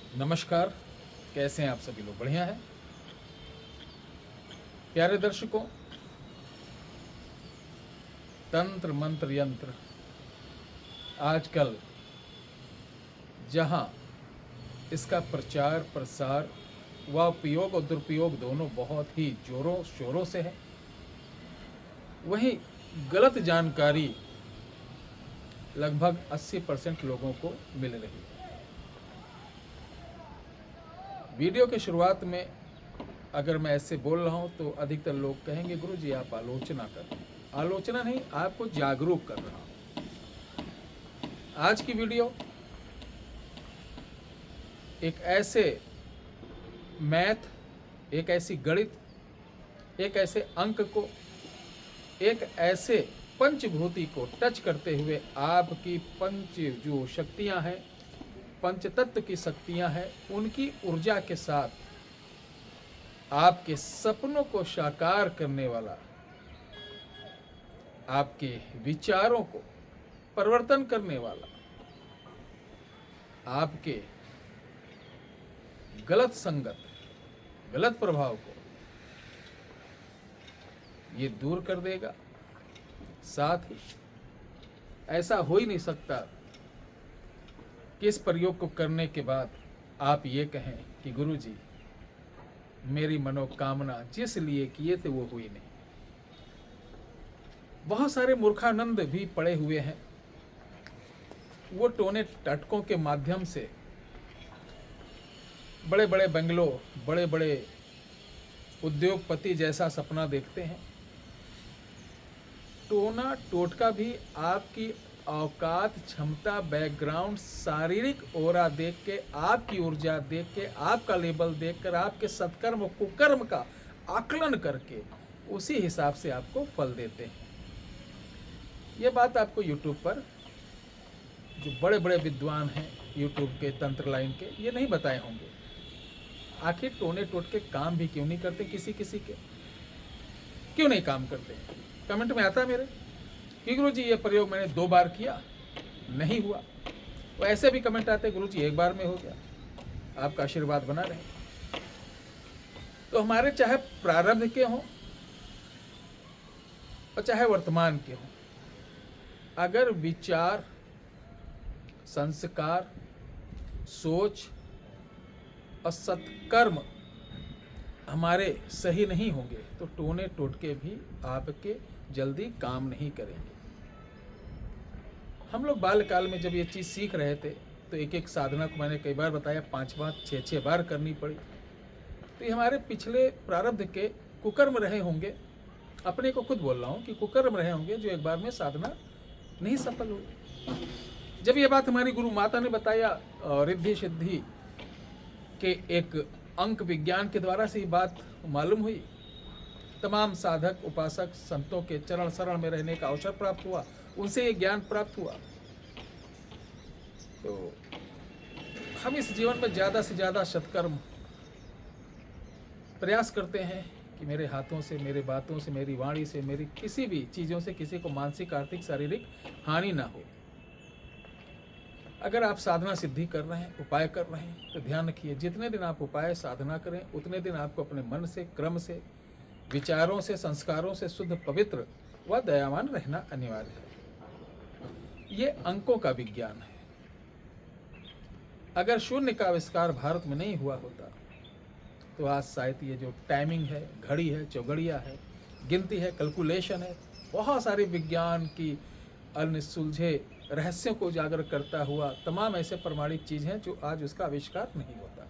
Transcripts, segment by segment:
नमस्कार। कैसे हैं आप सभी लोग? बढ़िया हैं? प्यारे दर्शकों, तंत्र मंत्र यंत्र आजकल जहां इसका प्रचार प्रसार व उपयोग और दुरुपयोग दोनों बहुत ही जोरों शोरों से है, वहीं गलत जानकारी लगभग 80% लोगों को मिल रही है। वीडियो की शुरुआत में अगर मैं ऐसे बोल रहा हूं तो अधिकतर लोग कहेंगे गुरु जी आप आलोचना कर रहे हैं। आलोचना नहीं, आपको जागरूक कर रहा हूं। आज की वीडियो एक ऐसे मैथ, एक ऐसी गणित, एक ऐसे अंक को, एक ऐसे पंचभूति को टच करते हुए आपकी पंच जो शक्तियां हैं, पंच तत्व की शक्तियां हैं, उनकी ऊर्जा के साथ आपके सपनों को साकार करने वाला, आपके विचारों को परिवर्तन करने वाला, आपके गलत संगत, गलत प्रभाव को ये दूर कर देगा। साथ ही ऐसा हो ही नहीं सकता कि इस प्रयोग को करने के बाद आप ये कहें कि गुरु जी मेरी मनोकामना जिस लिए किए थे वो हुई नहीं। बहुत सारे मूर्खानंद भी पड़े हुए हैं, वो टोने टटकों के माध्यम से बड़े बड़े बंगलों, बड़े बड़े उद्योगपति जैसा सपना देखते हैं। टोना टोटका भी आपकी औकात, क्षमता, बैकग्राउंड, शारीरिक ओरा देख के, आपकी ऊर्जा देख के, आपका लेवल देखकर, आपके सत्कर्म कुकर्म का आकलन करके उसी हिसाब से आपको फल देते हैं। ये बात आपको यूट्यूब पर जो बड़े बड़े विद्वान हैं यूट्यूब के तंत्र लाइन के, ये नहीं बताए होंगे। आखिर टोने टोटके काम भी क्यों नहीं करते? किसी किसी के क्यों नहीं काम करते? कमेंट में आता है मेरे कि गुरु जी ये प्रयोग मैंने 2 बार किया, नहीं हुआ। वो ऐसे भी कमेंट आते गुरु जी 1 बार में हो गया, आपका आशीर्वाद बना रहे। तो हमारे चाहे प्रारब्ध के हों और चाहे वर्तमान के हों, अगर विचार, संस्कार, सोच और सत्कर्म हमारे सही नहीं होंगे तो टोने टोटके भी आपके जल्दी काम नहीं करेंगे। हम लोग बाल्यकाल में जब ये चीज़ सीख रहे थे तो एक एक साधना को मैंने कई बार बताया, 5 बार 6 बार करनी पड़ी। तो ये हमारे पिछले प्रारब्ध के कुकर्म रहे होंगे। अपने को खुद बोल रहा हूँ कि कुकर्म रहे होंगे जो एक बार में साधना नहीं सफल हुई। जब ये बात हमारी गुरु माता ने बताया, रिद्धि सिद्धि के एक अंक विज्ञान के द्वारा से ही बात मालूम हुई। तमाम साधक उपासक संतों के चरण शरण में रहने का अवसर प्राप्त हुआ, उनसे ये ज्ञान प्राप्त हुआ। तो हम इस जीवन में ज़्यादा से ज़्यादा सत्कर्म प्रयास करते हैं कि मेरे हाथों से, मेरे बातों से, मेरी वाणी से, मेरी किसी भी चीज़ों से किसी को मानसिक, आर्थिक, शारीरिक हानि ना हो। अगर आप साधना सिद्धि कर रहे हैं, उपाय कर रहे हैं, तो ध्यान रखिए जितने दिन आप उपाय साधना करें उतने दिन आपको अपने मन से, क्रम से, विचारों से, संस्कारों से शुद्ध, पवित्र व दयावान रहना अनिवार्य है। ये अंकों का विज्ञान है। अगर शून्य का आविष्कार भारत में नहीं हुआ होता तो आज शायद ये जो टाइमिंग है, घड़ी है, चौघड़िया है, गिनती है, कैलकुलेशन है, बहुत सारी विज्ञान की अन्य सुलझे रहस्यों को उजागर करता हुआ तमाम ऐसे प्रमाणिक चीज़ हैं जो आज उसका आविष्कार नहीं होता।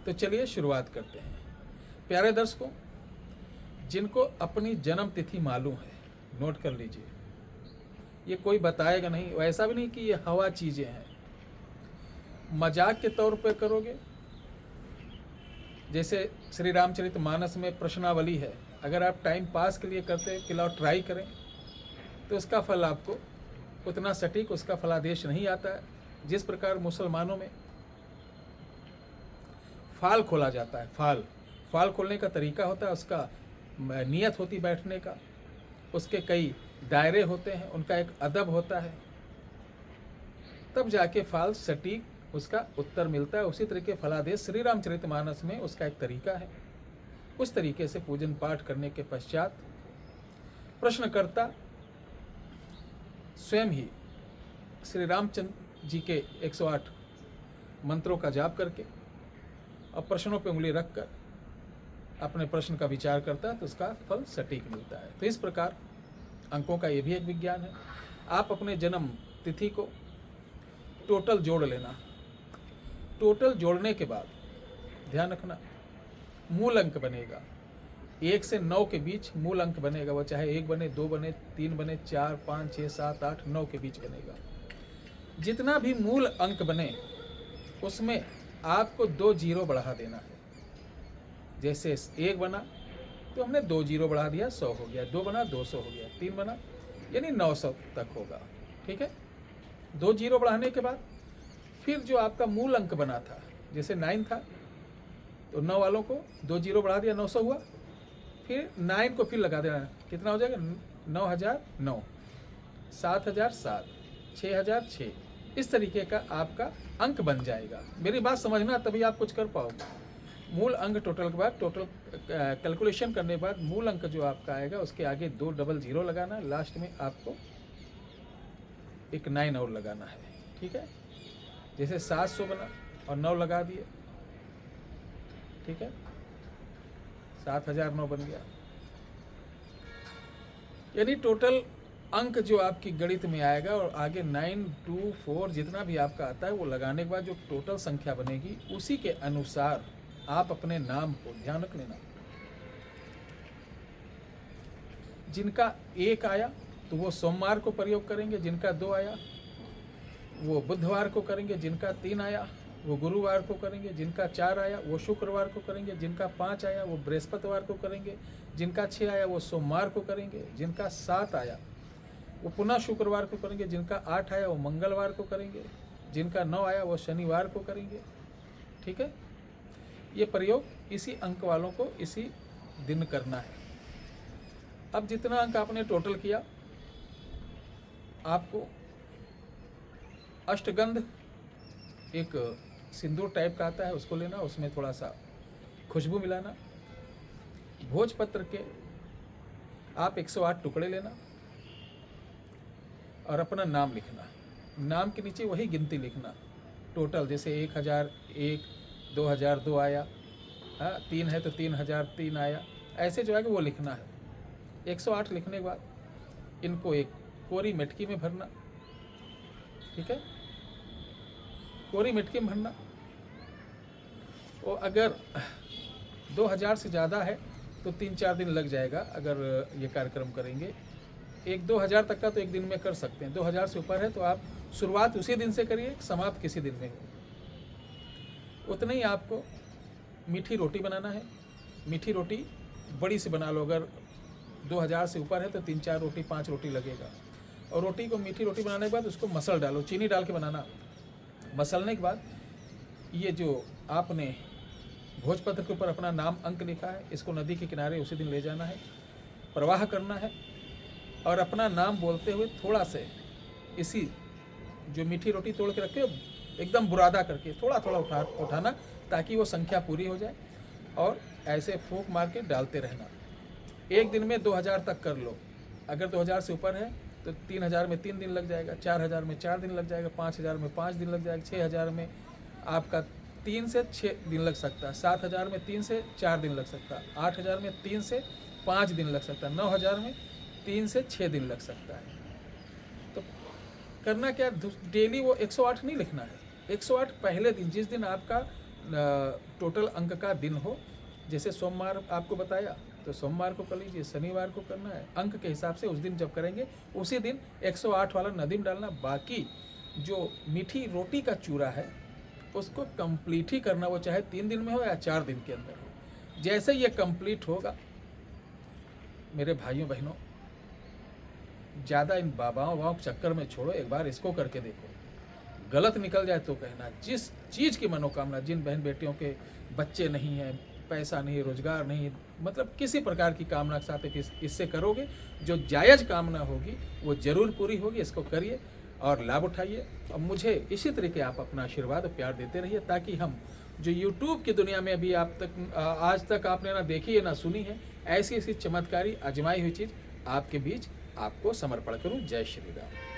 तो चलिए शुरुआत करते हैं। प्यारे दर्शकों, जिनको अपनी जन्म तिथि मालूम है, नोट कर लीजिए। ये कोई बताएगा नहीं, ऐसा भी नहीं कि ये हवा चीज़ें हैं। मजाक के तौर पर करोगे, जैसे श्री रामचरितमानस में प्रश्नावली है, अगर आप टाइम पास के लिए करते कि लाओ ट्राई करें तो उसका फल आपको उतना सटीक, उसका फलादेश नहीं आता है। जिस प्रकार मुसलमानों में फाल खोला जाता है, फाल खोलने का तरीका होता है, उसका नियत होती बैठने का, उसके कई दायरे होते हैं, उनका एक अदब होता है, तब जाके फाल सटीक उसका उत्तर मिलता है। उसी तरीके फलादेश श्री रामचरितमानस में उसका एक तरीका है। उस तरीके से पूजन पाठ करने के पश्चात प्रश्नकर्ता स्वयं ही श्री रामचंद्र जी के 108 मंत्रों का जाप करके और प्रश्नों पर उंगली रखकर अपने प्रश्न का विचार करता है तो उसका फल सटीक मिलता है। तो इस प्रकार अंकों का ये भी एक विज्ञान है। आप अपने जन्म तिथि को टोटल जोड़ लेना। टोटल जोड़ने के बाद ध्यान रखना मूल अंक बनेगा। 1 से 9 के बीच मूल अंक बनेगा। वो चाहे 1 बने, 2 बने, 3 बने, 4, 5, 6, 7, 8, 9 के बीच बनेगा। जितना भी मूल अंक बने उसमें आपको 2 जीरो बढ़ा देना है। जैसे 1 बना तो हमने 2 जीरो बढ़ा दिया, 100 हो गया। 2 बना 200 हो गया। 3 बना यानी 900 तक होगा। ठीक है। 2 जीरो बढ़ाने के बाद फिर जो आपका मूल अंक बना था, जैसे 9 था तो 9 वालों को 2 जीरो बढ़ा दिया, 900 हुआ। फिर 9 को फिर लगा देना, कितना हो जाएगा? 9009, 7007, 6006। इस तरीके का आपका अंक बन जाएगा। मेरी बात समझना, तभी आप कुछ कर पाओगे। मूल अंक टोटल के बाद, टोटल कैलकुलेशन करने के बाद मूल अंक जो आपका आएगा उसके आगे 2 डबल जीरो लगाना। लास्ट में आपको एक 9 और लगाना है। ठीक है। जैसे 700 बना और 9 लगा दिए। ठीक है। 7009 बन गया। यानी टोटल अंक जो आपकी गणित में आएगा और आगे 9, 2, 4 जितना भी आपका आता है वो लगाने के बाद जो टोटल संख्या बनेगी उसी के अनुसार आप अपने नाम को ध्यान रख लेना। जिनका 1 आया तो वो सोमवार को प्रयोग करेंगे, जिनका 2 आया वो बुधवार को करेंगे, जिनका 3 आया वो गुरुवार को करेंगे, जिनका 4 आया वो शुक्रवार को करेंगे, जिनका 5 आया वो बृहस्पतिवार को करेंगे, जिनका 6 आया वो सोमवार को करेंगे, जिनका 7 आया वो पुनः शुक्रवार को करेंगे, जिनका 8 आया वो मंगलवार को करेंगे, जिनका 9 आया वो शनिवार को करेंगे। ठीक है। ये प्रयोग इसी अंक वालों को इसी दिन करना है। अब जितना अंक आपने टोटल किया, आपको अष्टगंध एक सिंदूर टाइप का आता है, उसको लेना, उसमें थोड़ा सा खुशबू मिलाना। भोजपत्र के आप 108 टुकड़े लेना और अपना नाम लिखना। नाम के नीचे वही गिनती लिखना टोटल। जैसे 1001, 2002 आया, 3 है तो 3003 आया, ऐसे जो है वो लिखना है। 108 लिखने के बाद इनको एक कोरी मटकी में भरना। ठीक है। कोरी मटकी में भरना। और अगर 2000 से ज़्यादा है तो 3-4 दिन लग जाएगा अगर ये कार्यक्रम करेंगे। 1-2000 तक का तो एक दिन में कर सकते हैं। 2000 से ऊपर है तो आप शुरुआत उसी दिन से करिए, समाप्त किसी दिन में हो। उतना ही आपको मीठी रोटी बनाना है। मीठी रोटी बड़ी सी बना लो। अगर 2000 से ऊपर है तो 3-4 रोटी, 5 रोटी लगेगा। और रोटी को, मीठी रोटी बनाने के बाद उसको मसल डालो, चीनी डाल के बनाना। मसलने के बाद ये जो आपने भोजपत्र के ऊपर अपना नाम अंक लिखा है, इसको नदी के किनारे उसी दिन ले जाना है, प्रवाह करना है और अपना नाम बोलते हुए थोड़ा से इसी जो मीठी रोटी तोड़ के रखे हो एकदम बुरादा करके थोड़ा थोड़ा उठाना ताकि वो संख्या पूरी हो जाए। और ऐसे फूंक मार के डालते रहना। एक दिन में 2000 तक कर लो। अगर 2000 से ऊपर है तो 3000 में 3 दिन लग जाएगा, 4000 में 4 दिन लग जाएगा, 5000 में 5 दिन लग जाएगा, 6000 में आपका 3 से 6 दिन लग सकता है, 7000 में 3 से 4 दिन लग सकता है, 8000 में 3 से 5 दिन लग सकता है, 9000 में 3 से 6 दिन लग सकता है। तो करना क्या, डेली वो 108 नहीं लिखना है। 108 पहले दिन, जिस दिन आपका टोटल अंक का दिन हो, जैसे सोमवार आपको बताया तो सोमवार को कर लीजिए, शनिवार को करना है। अंक के हिसाब से उस दिन जब करेंगे उसी दिन 108 वाला नदी में डालना। बाकी जो मीठी रोटी का चूरा है उसको कंप्लीट ही करना, वो चाहे 3 दिन में हो या 4 दिन के अंदर हो। जैसे ये कंप्लीट होगा मेरे भाइयों बहनों, ज़्यादा इन बाबाओं के चक्कर में छोड़ो, एक बार इसको करके देखो। गलत निकल जाए तो कहना। जिस चीज़ की मनोकामना, जिन बहन बेटियों के बच्चे नहीं हैं, पैसा नहीं, रोजगार नहीं, मतलब किसी प्रकार की कामना के साथ इससे करोगे, जो जायज़ कामना होगी वो ज़रूर पूरी होगी। इसको करिए और लाभ उठाइए। और मुझे इसी तरीके आप अपना आशीर्वाद और प्यार देते रहिए, ताकि हम जो यूट्यूब की दुनिया में अभी आज तक आपने ना देखी है ना सुनी है, ऐसी ऐसी चमत्कारी आजमाई हुई चीज़ आपके बीच आपको समर्पण करूं। जय श्री राम।